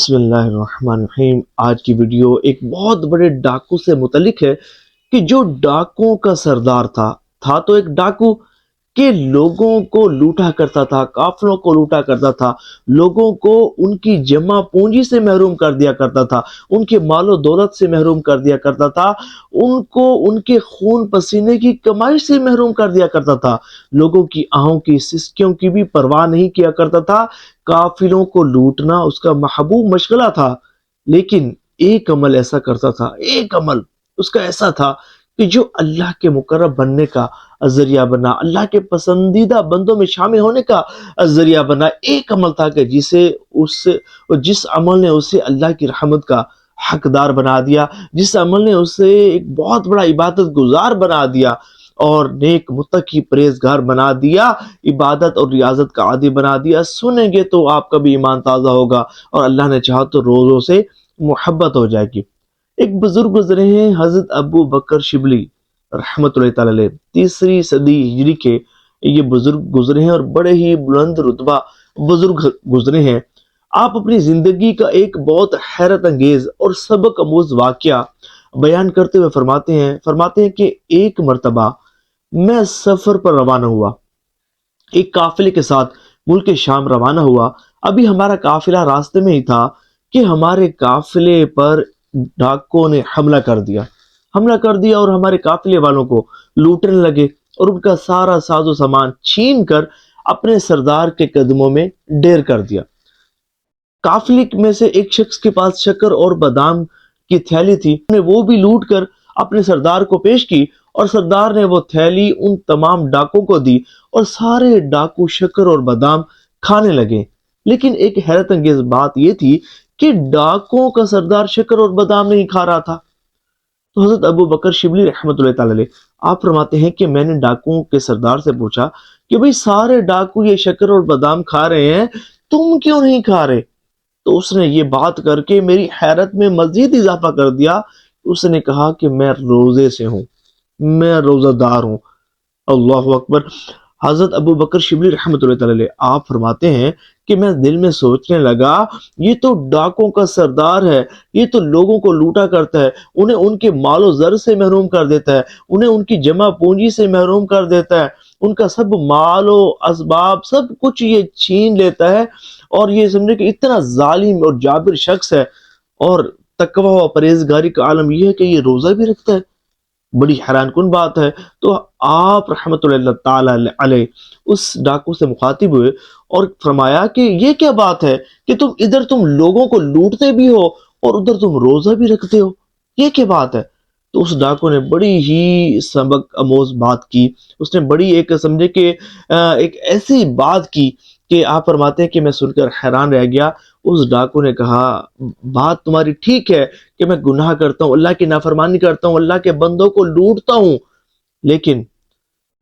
بسم اللہ الرحمن الرحیم۔ آج کی ویڈیو ایک بہت بڑے ڈاکو سے متعلق ہے کہ جو ڈاکوؤں کا سردار تھا تو ایک ڈاکو کہ لوگوں کو لوٹا کرتا تھا، قافلوں کو لوٹا کرتا تھا، لوگوں کو ان کی جمع پونجی سے محروم کر دیا کرتا تھا، ان کے مال و دولت سے محروم کر دیا کرتا تھا، ان کو ان کے خون پسینے کی کمائی سے محروم کر دیا کرتا تھا، لوگوں کی آہوں کی سسکیوں کی بھی پرواہ نہیں کیا کرتا تھا۔ قافلوں کو لوٹنا اس کا محبوب مشغلہ تھا، لیکن ایک عمل ایسا کرتا تھا، ایک عمل اس کا ایسا تھا کہ جو اللہ کے مقرب بننے کا ذریعہ بنا، اللہ کے پسندیدہ بندوں میں شامل ہونے کا ذریعہ بنا۔ ایک عمل تھا کہ جس عمل نے اسے اللہ کی رحمت کا حقدار بنا دیا، جس عمل نے اسے ایک بہت بڑا عبادت گزار بنا دیا اور نیک متقی پرہیزگار بنا دیا، عبادت اور ریاضت کا عادی بنا دیا۔ سنیں گے تو آپ کا بھی ایمان تازہ ہوگا اور اللہ نے چاہا تو روزوں سے محبت ہو جائے گی۔ ایک بزرگ گزرے ہیں، حضرت ابو بکر شبلی رحمۃ اللہ تعالی علیہ، 3 صدی ہجری کے یہ بزرگ گزرے ہیں اور بڑے ہی بلند رتبہ بزرگ گزرے ہیں۔ آپ اپنی زندگی کا ایک بہت حیرت انگیز اور سبق آموز واقعہ بیان کرتے ہوئے فرماتے ہیں کہ ایک مرتبہ میں سفر پر روانہ ہوا، ایک قافلے کے ساتھ ملک شام روانہ ہوا۔ ابھی ہمارا قافلہ راستے میں ہی تھا کہ ہمارے قافلے پر ڈاکوؤں نے حملہ کر دیا اور ہمارے قافلے والوں کو لوٹنے لگے اور ان کا سارا ساز و سامان چھین کر اپنے سردار کے قدموں میں ڈھیر کر دیا۔ قافلے میں سے ایک شخص کے پاس شکر اور بادام کی تھیلی تھی، انہوں نے وہ بھی لوٹ کر اپنے سردار کو پیش کی اور سردار نے وہ تھیلی ان تمام ڈاکوؤں کو دی اور سارے ڈاکو شکر اور بادام کھانے لگے۔ لیکن ایک حیرت انگیز بات یہ تھی کہ ڈاکوؤں کا سردار شکر اور بادام نہیں کھا رہا تھا۔ تو حضرت ابو بکر شبلی رحمۃ اللہ تعالی علیہ آپ فرماتے ہیں کہ میں نے ڈاکوؤں کے سردار سے پوچھا کہ بھئی سارے ڈاکو یہ شکر اور بادام کھا رہے ہیں، تم کیوں نہیں کھا رہے؟ تو اس نے یہ بات کر کے میری حیرت میں مزید اضافہ کر دیا۔ اس نے کہا کہ میں روزے سے ہوں، میں روزہ دار ہوں۔ اللہ اکبر۔ حضرت ابو بکر شبلی رحمۃ اللہ تعالی علیہ آپ فرماتے ہیں کہ میں دل میں سوچنے لگا، یہ تو ڈاکوؤں کا سردار ہے، یہ تو لوگوں کو لوٹا کرتا ہے، انہیں ان کے مال و زر سے محروم کر دیتا ہے، انہیں ان کی جمع پونجی سے محروم کر دیتا ہے، ان کا سب مال و اسباب سب کچھ یہ چھین لیتا ہے، اور یہ سمجھے کہ اتنا ظالم اور جابر شخص ہے، اور تقوی و پرہیزگاری کا عالم یہ ہے کہ یہ روزہ بھی رکھتا ہے۔ بڑی حیران کن بات ہے۔ تو آپ رحمۃ اللہ تعالی علیہ اس ڈاکو سے مخاطب ہوئے اور فرمایا کہ یہ کیا بات ہے کہ تم لوگوں کو لوٹتے بھی ہو اور ادھر تم روزہ بھی رکھتے ہو، یہ کیا بات ہے؟ تو اس ڈاکو نے بڑی ہی سبق آموز بات کی، اس نے بڑی ایک سمجھے کہ ایک ایسی بات کی کہ آپ فرماتے ہیں کہ میں سن کر حیران رہ گیا۔ اس ڈاکو نے کہا، بات تمہاری ٹھیک ہے کہ میں گناہ کرتا ہوں، اللہ کی نافرمانی کرتا ہوں، اللہ کے بندوں کو لوٹتا ہوں، لیکن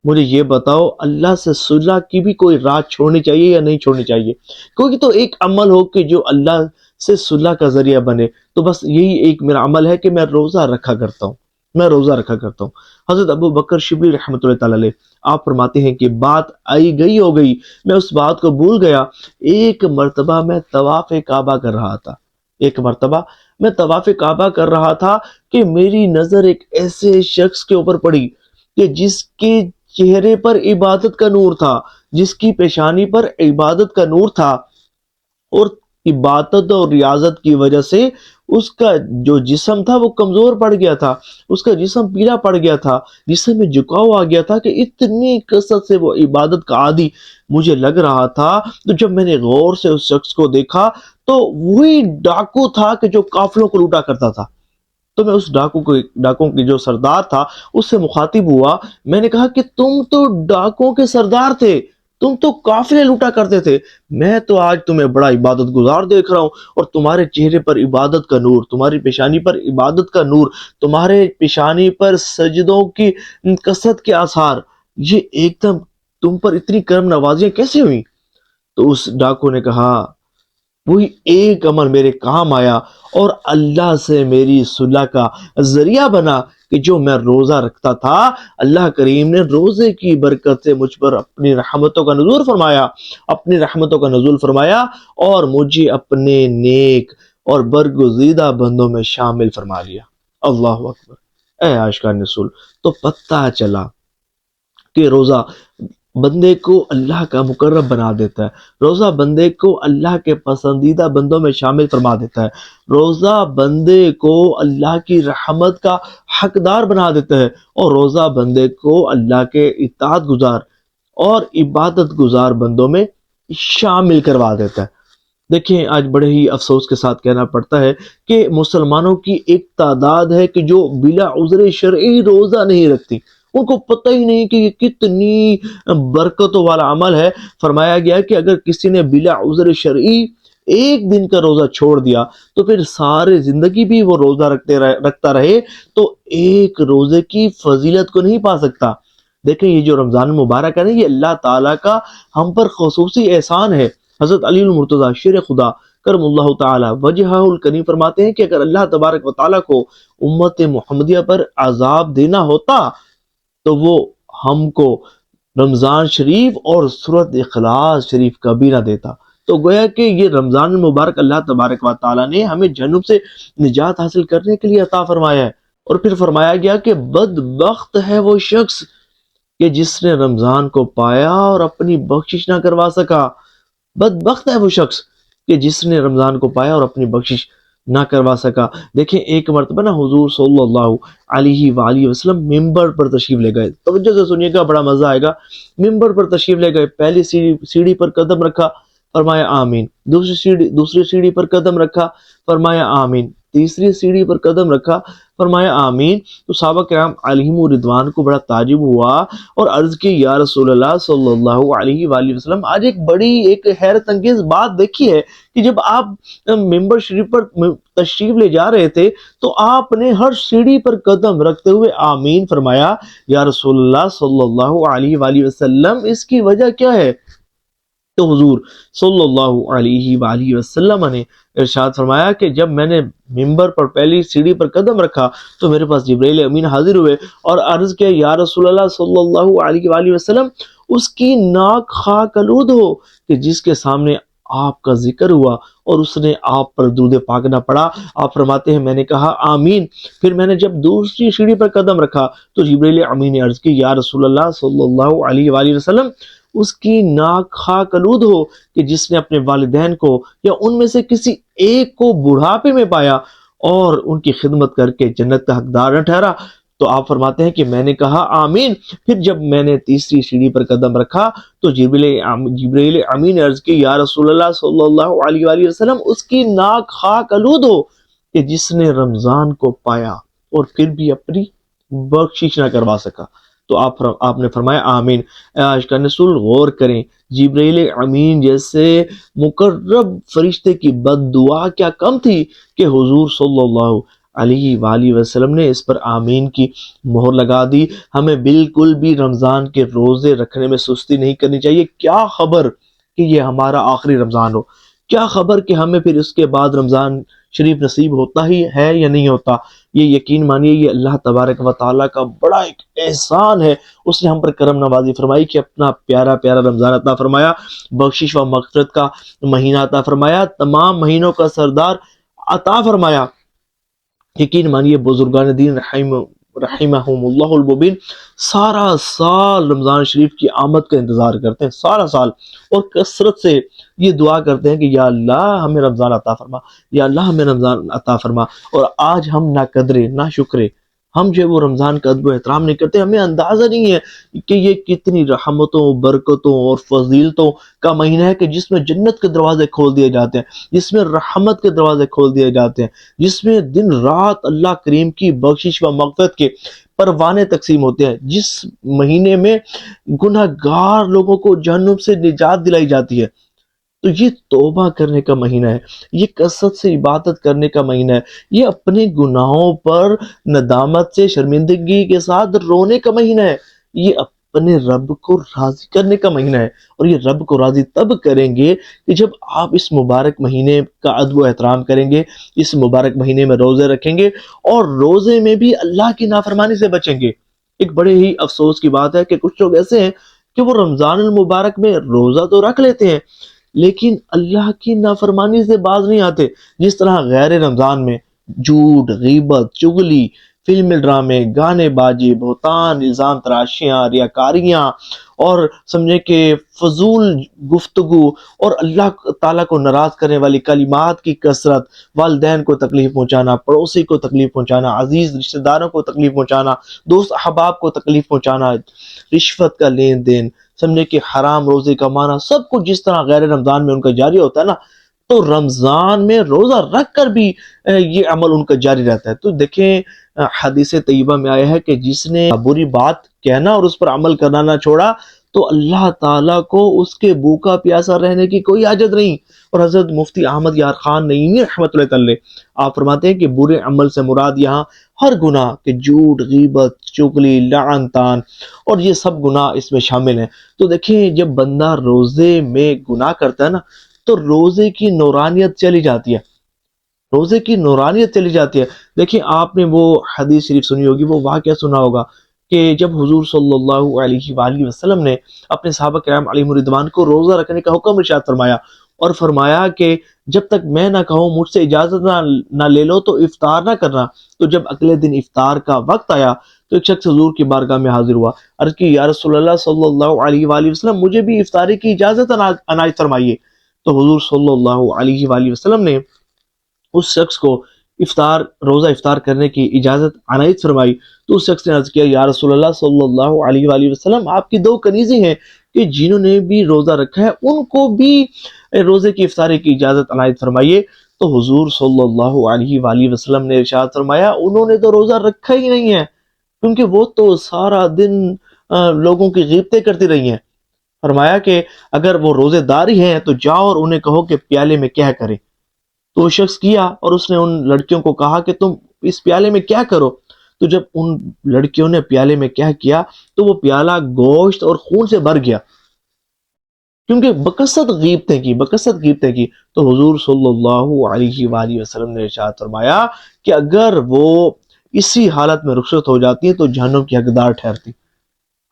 مجھے یہ بتاؤ اللہ سے صلح کی بھی کوئی راہ چھوڑنی چاہیے یا نہیں چھوڑنی چاہیے؟ کوئی تو ایک عمل ہو کہ جو اللہ سے صلح کا ذریعہ بنے، تو بس یہی ایک میرا عمل ہے کہ میں روزہ رکھا کرتا ہوں، حضرت ابو بکر شبلی رحمۃ اللہ تعالی علیہ آپ فرماتے ہیں کہ بات آئی گئی ہو گئی، میں اس بات کو بھول گیا۔ ایک مرتبہ میں طواف کعبہ کر رہا تھا کہ میری نظر ایک ایسے شخص کے اوپر پڑی کہ جس کے چہرے پر عبادت کا نور تھا، جس کی پیشانی پر عبادت کا نور تھا، اور عبادت اور ریاضت کی وجہ سے اس کا جو جسم تھا وہ کمزور پڑ گیا تھا، اس کا جسم پیلا پڑ گیا تھا، جسم میں جھکاؤ آ گیا تھا کہ اتنی کثرت سے وہ عبادت کا عادی مجھے لگ رہا تھا۔ تو جب میں نے غور سے اس شخص کو دیکھا تو وہی ڈاکو تھا کہ جو قافلوں کو لوٹا کرتا تھا۔ تو میں اس ڈاکوں کے جو سردار تھا اس سے مخاطب ہوا، میں نے کہا کہ تم تو ڈاکوں کے سردار تھے، تم تو قافلے لوٹا کرتے تھے، میں تو آج تمہیں بڑا عبادت گزار دیکھ رہا ہوں، اور تمہارے چہرے پر عبادت کا نور، تمہاری پیشانی پر عبادت کا نور، تمہارے پیشانی پر سجدوں کی کثرت کے آثار، یہ ایک دم تم پر اتنی کرم نوازیاں کیسے ہوئیں؟ تو اس ڈاکو نے کہا، وہی ایک عمل میرے کام آیا اور اللہ سے میری صلح کا ذریعہ بنا کہ جو میں روزہ رکھتا تھا، اللہ کریم نے روزے کی برکت سے مجھ پر اپنی رحمتوں کا نزول فرمایا اور مجھے اپنے نیک اور برگزیدہ بندوں میں شامل فرما لیا۔ اللہ اکبر۔ اے عاشقان رسول، تو پتہ چلا کہ روزہ بندے کو اللہ کا مقرب بنا دیتا ہے، روزہ بندے کو اللہ کے پسندیدہ بندوں میں شامل فرما دیتا ہے، روزہ بندے کو اللہ کی رحمت کا حقدار بنا دیتا ہے، اور روزہ بندے کو اللہ کے اطاعت گزار اور عبادت گزار بندوں میں شامل کروا دیتا ہے۔ دیکھیں، آج بڑے ہی افسوس کے ساتھ کہنا پڑتا ہے کہ مسلمانوں کی ایک تعداد ہے کہ جو بلا عذر شرعی روزہ نہیں رکھتی، ان کو پتہ ہی نہیں کہ یہ کتنی برکتوں والا عمل ہے۔ فرمایا گیا کہ اگر کسی نے بلا عذر شرعی ایک دن کا روزہ چھوڑ دیا تو پھر سارے زندگی بھی وہ روزہ رکھتا رہے تو ایک روزے کی فضیلت کو نہیں پا سکتا۔ دیکھیں، یہ جو رمضان المبارک ہے نا، یہ اللہ تعالیٰ کا ہم پر خصوصی احسان ہے۔ حضرت علی المرتضیٰ شیر خدا کرم اللہ تعالی وجہہ الکریم فرماتے ہیں کہ اگر اللہ تبارک و تعالیٰ کو امت محمدیہ پر عذاب دینا ہوتا تو وہ ہم کو رمضان شریف اور سورۃ اخلاص شریف کبھی نہ دیتا۔ تو گویا کہ یہ رمضان المبارک اللہ تبارک و تعالیٰ نے ہمیں جہنم سے نجات حاصل کرنے کے لیے عطا فرمایا ہے۔ اور پھر فرمایا گیا کہ بدبخت ہے وہ شخص کہ جس نے رمضان کو پایا اور اپنی بخشش نہ کروا سکا۔ بدبخت ہے وہ شخص کہ جس نے رمضان کو پایا اور اپنی بخشش نہ کروا سکا۔ دیکھیں، ایک مرتبہ نا حضور صلی اللہ علیہ وآلہ وسلم ممبر پر تشریف لے گئے۔ توجہ سے سنیے گا، بڑا مزہ آئے گا۔ ممبر پر تشریف لے گئے، پہلی سیڑھی پر قدم رکھا، فرمایا آمین۔ دوسری سیڑھی پر قدم رکھا، فرمایا آمین۔ تیسری سیڑھی پر قدم رکھا، فرمایا آمین۔ تو صحابہ کرام علیہم رضوان کو بڑا تعجب ہوا اور عرض کی، یا رسول اللہ صلی اللہ علیہ وآلہ وسلم، آج ایک حیرت انگیز بات دیکھی ہے کہ جب آپ ممبر شریف پر تشریف لے جا رہے تھے تو آپ نے ہر سیڑھی پر قدم رکھتے ہوئے آمین فرمایا۔ یا رسول اللہ صلی اللہ علیہ وآلہ وسلم، اس کی وجہ کیا ہے؟ تو حضور صلی اللہ علیہ وآلہ وسلم نے ارشاد فرمایا کہ جب میں نے ممبر پر پہلی سیڑھی پر قدم رکھا تو میرے پاس جبرائیل امین حاضر ہوئے اور عرض کیا، یا رسول اللہ صلی اللہ علیہ وآلہ وسلم، اس کی ناک خاک آلود ہو کہ جس کے سامنے آپ کا ذکر ہوا اور اس نے آپ پر درود پاک نہ پڑھا۔ آپ فرماتے ہیں، میں نے کہا آمین۔ پھر میں نے جب دوسری سیڑھی پر قدم رکھا تو جبرائیل امین نے عرض کی، یا رسول اللہ صلی اللہ علیہ وآلہ وسلم، اس کی ناک خاک آلود ہو کہ جس نے اپنے والدین کو یا ان میں سے کسی ایک کو بڑھاپے میں پایا اور ان کی خدمت کر کے جنت کا حقدار نہ ٹھہرا۔ تو آپ فرماتے ہیں کہ میں نے کہا آمین۔ پھر جب میں نے تیسری سیڑھی پر قدم رکھا تو جبرائیل امین نے عرض کی، یا رسول اللہ صلی اللہ علیہ وآلہ وسلم، اس کی ناک خاک آلود ہو کہ جس نے رمضان کو پایا اور پھر بھی اپنی بخشش نہ کروا سکا۔ تو آپ نے فرمایا آمین۔ اے عاشقان رسول، غور کریں، جبرائیل امین جیسے مقرب فرشتے کی بد دعا کیا کم تھی کہ حضور صلی اللہ علیہ وآلہ وسلم نے اس پر آمین کی مہر لگا دی۔ ہمیں بالکل بھی رمضان کے روزے رکھنے میں سستی نہیں کرنی چاہیے۔ کیا خبر کہ یہ ہمارا آخری رمضان ہو، کیا خبر کہ ہمیں پھر اس کے بعد رمضان شریف نصیب ہوتا ہی ہے یا نہیں ہوتا۔ یہ یقین مانیے، یہ اللہ تبارک و تعالیٰ کا بڑا ایک احسان ہے۔ اس نے ہم پر کرم نوازی فرمائی کہ اپنا پیارا پیارا رمضان عطا فرمایا، بخشش و مغفرت کا مہینہ عطا فرمایا، تمام مہینوں کا سردار عطا فرمایا۔ یقین مانیے، بزرگان دین رحمہم اللہ المبین سارا سال رمضان شریف کی آمد کا انتظار کرتے ہیں، سارا سال، اور کثرت سے یہ دعا کرتے ہیں کہ یا اللہ ہمیں رمضان عطا فرما، یا اللہ ہمیں رمضان عطا فرما۔ اور آج ہم نہ قدرے نہ شکرے، ہم جو وہ رمضان کا ادب و احترام نہیں کرتے، ہمیں اندازہ نہیں ہے کہ یہ کتنی رحمتوں، برکتوں اور فضیلتوں کا مہینہ ہے کہ جس میں جنت کے دروازے کھول دیے جاتے ہیں، جس میں رحمت کے دروازے کھول دیے جاتے ہیں، جس میں دن رات اللہ کریم کی بخشش و مغفرت کے پروانے تقسیم ہوتے ہیں، جس مہینے میں گناہ گار لوگوں کو جہنم سے نجات دلائی جاتی ہے۔ تو یہ توبہ کرنے کا مہینہ ہے، یہ کثرت سے عبادت کرنے کا مہینہ ہے، یہ اپنے گناہوں پر ندامت سے شرمندگی کے ساتھ رونے کا مہینہ ہے، یہ اپنے رب کو راضی کرنے کا مہینہ ہے۔ اور یہ رب کو راضی تب کریں گے کہ جب آپ اس مبارک مہینے کا ادب و احترام کریں گے، اس مبارک مہینے میں روزے رکھیں گے اور روزے میں بھی اللہ کی نافرمانی سے بچیں گے۔ ایک بڑے ہی افسوس کی بات ہے کہ کچھ لوگ ایسے ہیں کہ وہ رمضان المبارک میں روزہ تو رکھ لیتے ہیں لیکن اللہ کی نافرمانی سے باز نہیں آتے. جس طرح غیر رمضان میں جھوٹ، غیبت، چغلی، فلم ڈرامے، گانے بازی، بہتان، الزام تراشیاں، ریاکاریاں اور سمجھے کہ فضول گفتگو اور اللہ تعالیٰ کو ناراض کرنے والی کلمات کی کثرت، والدین کو تکلیف پہنچانا، پڑوسی کو تکلیف پہنچانا، عزیز رشتہ داروں کو تکلیف پہنچانا، دوست احباب کو تکلیف پہنچانا، رشوت کا لین دین، سمجھے کہ حرام روزی کمانا، سب کچھ جس طرح غیر رمضان میں ان کا جاری ہوتا ہے نا، تو رمضان میں روزہ رکھ کر بھی یہ عمل ان کا جاری رہتا ہے. تو دیکھیں حدیث طیبہ میں آیا ہے کہ جس نے بری بات کہنا اور اس پر عمل کرنا نہ چھوڑا تو اللہ تعالیٰ کو اس کے بھوکا پیاسا رہنے کی کوئی حاجت نہیں. اور حضرت مفتی احمد یار خان نعیمی رحمۃ اللہ تعالی آپ فرماتے ہیں کہ برے عمل سے مراد یہاں ہر گناہ کہ جھوٹ، غیبت، چغلی، لعن طعن اور یہ سب گناہ اس میں شامل ہیں. تو دیکھیں جب بندہ روزے میں گناہ کرتا ہے نا تو روزے کی نورانیت چلی جاتی ہے، روزے کی نورانیت چلی جاتی ہے. دیکھیں آپ نے وہ حدیث شریف سنی ہوگی، وہ واقعہ سنا ہوگا کہ جب حضور صلی اللہ علیہ وآلہ وسلم نے اپنے صحابہ کرام علیہم الرضوان کو روزہ رکھنے کا حکم ارشاد فرمایا اور فرمایا کہ جب تک میں نہ کہوں مجھ سے اجازت نہ لے لو تو افطار نہ کرنا. تو جب اگلے دن افطار کا وقت آیا تو ایک شخص حضور کی بارگاہ میں حاضر ہوا، عرض کی یا رسول اللہ صلی اللہ علیہ وآلہ وسلم مجھے بھی افطاری کی اجازت عنایت فرمائیے. تو حضور صلی اللہ علیہ وآلہ وسلم نے اس شخص کو روزہ افطار کرنے کی اجازت عنایت فرمائی. تو اس شخص نے عرض کیا یا رسول اللہ صلی اللہ علیہ وآلہ وسلم آپ کی دو کنیزیں ہیں کہ جنہوں نے بھی روزہ رکھا ہے ان کو بھی روزے کی افطاری کی اجازت عنایت فرمائیے. تو حضور صلی اللہ علیہ وآلہ وسلم نے ارشاد فرمایا انہوں نے تو روزہ رکھا ہی نہیں ہے کیونکہ وہ تو سارا دن لوگوں کی غیبتیں کرتی رہی ہیں. فرمایا کہ اگر وہ روزے دار ہی ہیں تو جاؤ اور انہیں کہو کہ پیالے میں کیا کریں. تو وہ شخص کیا اور اس نے ان لڑکیوں کو کہا کہ تم اس پیالے میں کیا کرو. تو جب ان لڑکیوں نے پیالے میں کیا کیا تو وہ پیالہ گوشت اور خون سے بھر گیا کیونکہ بکثرت غیبتیں کی. تو حضور صلی اللہ علیہ وآلہ وسلم نے ارشاد فرمایا کہ اگر وہ اسی حالت میں رخصت ہو جاتی ہیں تو جہنم کی حقدار ٹھہرتی.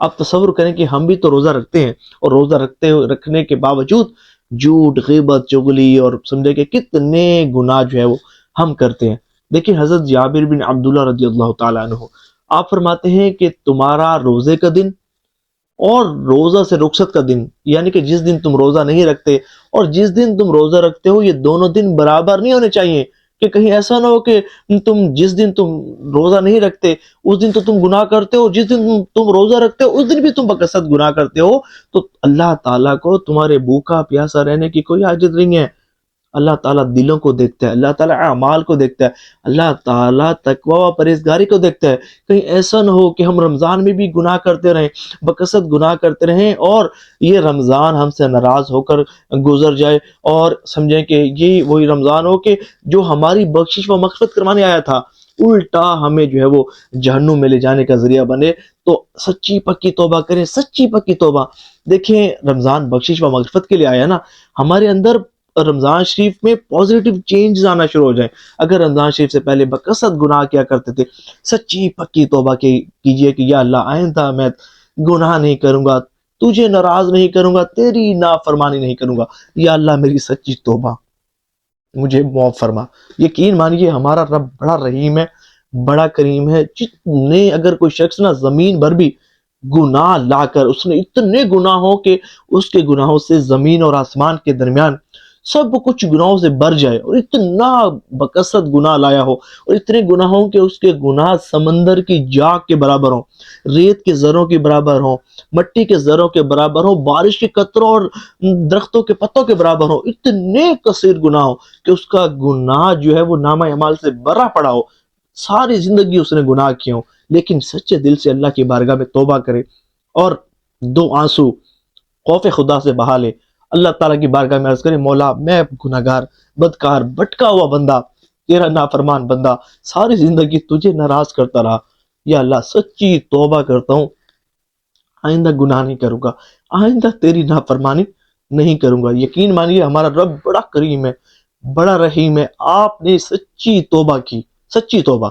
آپ تصور کریں کہ ہم بھی تو روزہ رکھتے ہیں اور روزہ رکھنے کے باوجود جھوٹ، غیبت، چغلی اور سمجھے کہ کتنے گناہ جو ہے وہ ہم کرتے ہیں. دیکھیں حضرت جابر بن عبداللہ رضی اللہ تعالیٰ عنہ آپ فرماتے ہیں کہ تمہارا روزے کا دن اور روزہ سے رخصت کا دن، یعنی کہ جس دن تم روزہ نہیں رکھتے اور جس دن تم روزہ رکھتے ہو، یہ دونوں دن برابر نہیں ہونے چاہیے کہ کہیں ایسا نہ ہو کہ جس دن تم روزہ نہیں رکھتے اس دن تو تم گناہ کرتے ہو، جس دن تم روزہ رکھتے ہو اس دن بھی تم بکثرت گناہ کرتے ہو. تو اللہ تعالیٰ کو تمہارے بھوکا پیاسا رہنے کی کوئی حاجت نہیں ہے. اللہ تعالیٰ دلوں کو دیکھتا ہے، اللہ تعالیٰ اعمال کو دیکھتا ہے، اللہ تعالیٰ تقوی و پرہیزگاری کو دیکھتا ہے. کہیں ایسا نہ ہو کہ ہم رمضان میں بھی گناہ کرتے رہیں، بکثرت گناہ کرتے رہیں اور یہ رمضان ہم سے ناراض ہو کر گزر جائے اور سمجھیں کہ یہ وہی رمضان ہو کہ جو ہماری بخشش و مغفرت کروانے آیا تھا الٹا ہمیں جو ہے وہ جہنم میں لے جانے کا ذریعہ بنے. تو سچی پکی توبہ کریں، سچی پکی توبہ. دیکھیں رمضان بخشش و مغفرت کے لیے آیا نا، ہمارے اندر رمضان شریف میں پازیٹیو چینج آنا شروع ہو جائیں. اگر رمضان شریف سے پہلے بکثرت گناہ کیا کرتے تھے، سچی پکی توبہ کیجئے کہ یا اللہ آئندہ میں گناہ نہیں کروں گا، تجھے ناراض نہیں کروں گا، تیری نافرمانی نہیں کروں گا، یا اللہ میری سچی توبہ مجھے معاف فرما. یقین مانیے ہمارا رب بڑا رحیم ہے، بڑا کریم ہے. جتنے اگر کوئی شخص نا زمین بھر بھی گناہ لا کر اس نے اتنے گناہ ہو کہ اس کے گناہوں سے زمین اور آسمان کے درمیان سب کچھ گناہوں سے بھر جائے اور اتنا بکثرت گناہ لایا ہو اور اتنے گناہ ہوں کہ اس کے گناہ سمندر کی جاگ کے برابر ہوں، ریت کے ذروں کے برابر ہوں، مٹی کے ذروں کے برابر ہوں، بارش کے قطروں اور درختوں کے پتوں کے برابر ہوں، اتنے کثیر گناہ ہو کہ اس کا گناہ جو ہے وہ نامہ اعمال سے بھرا پڑا ہو، ساری زندگی اس نے گناہ کیے ہوں، لیکن سچے دل سے اللہ کی بارگاہ میں توبہ کرے اور دو آنسو خوف خدا سے بہا لے، اللہ تعالیٰ کی بارگاہ میں عرض کرے مولا میں گناہگار، بدکار، بھٹکا ہوا بندہ، تیرا نافرمان بندہ، ساری زندگی تجھے ناراض کرتا رہا، یا اللہ سچی توبہ کرتا ہوں، آئندہ گناہ نہیں کروں گا، آئندہ تیری نافرمانی نہیں کروں گا. یقین مانیے ہمارا رب بڑا کریم ہے، بڑا رحیم ہے. آپ نے سچی توبہ کی، سچی توبہ،